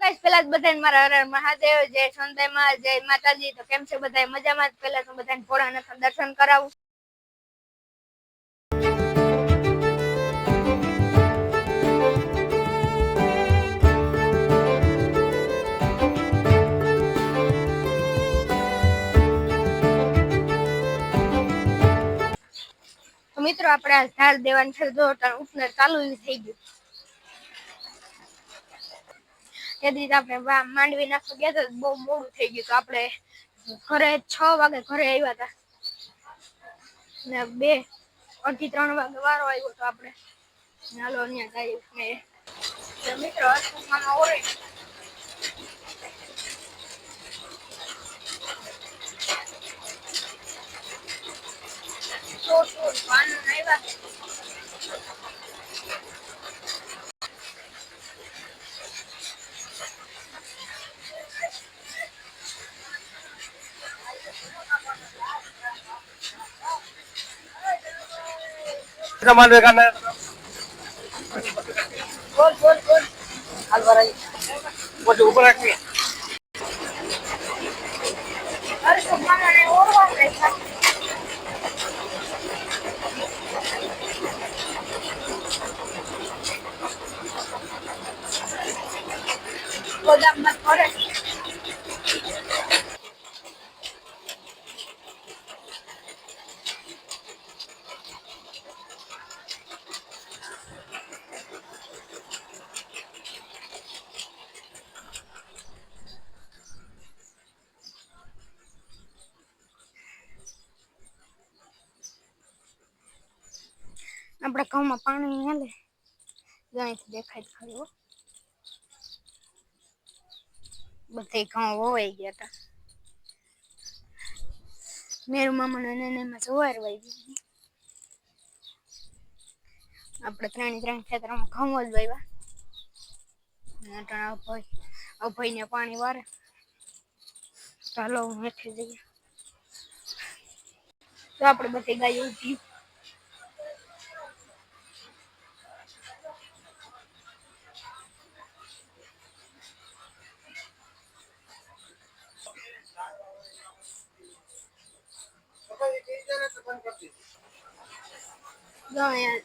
guys પેલા જ બધાને મારા હર હર મહાદેવ જય સંતમાં જય માતાજી તો કેમ છે બધાય મજામાં પહેલા તો બધાને ભોળાનાથ દર્શન કરાવું તો મિત્રો આપણે ધાર દેવાન છે જો ઉપને ચાલુ થઈ ગયું તેથી આપણે માંડવી નાખવા ગયા તો બહુ મોડું થઈ ગયું તો આપણે ઘરે 6 વાગે ઘરે આવ્યા હતા ને 2:30-3 વાગે વારો આવ્યો તો આપણે હાલો અહીંયા જઈએ ને મિત્રો મામા ઓરે તો પાન આવ્યા मानवे का बोल हाल भराई वो जो ऊपर रखी है अरे तो मामा ने और बात देखा गोदाम मत करे આપણે ઘઉંમાં પાણી હાલે અહીંથી દેખાય ખરું બધે ઘઉં હોવાઈ ગયા હતા મેરુ મામાને એમાં જુવાર વાઈ ગઈ આપણે ત્રણ ખેતરમાં ઘઉં જ વાવ્યા ભાઈને પાણી વારે ચાલો હું હેઠે જઈએ તો આપણે બધી ગાયો ઉભી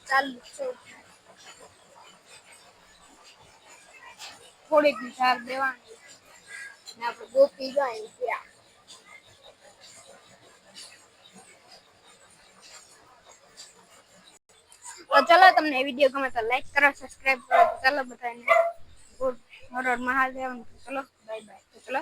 ચાલુ છે થોડીક ધાર દેવાની ને આપણે ગોપી જાય ત્યાં તો ચલો તમને વિડીયો ગમે તો લાઈક કરો સબસ્ક્રાઇબ કરો તો ચલો બધાને હર હર મહાદેવ ચલો બાય બાય ચલો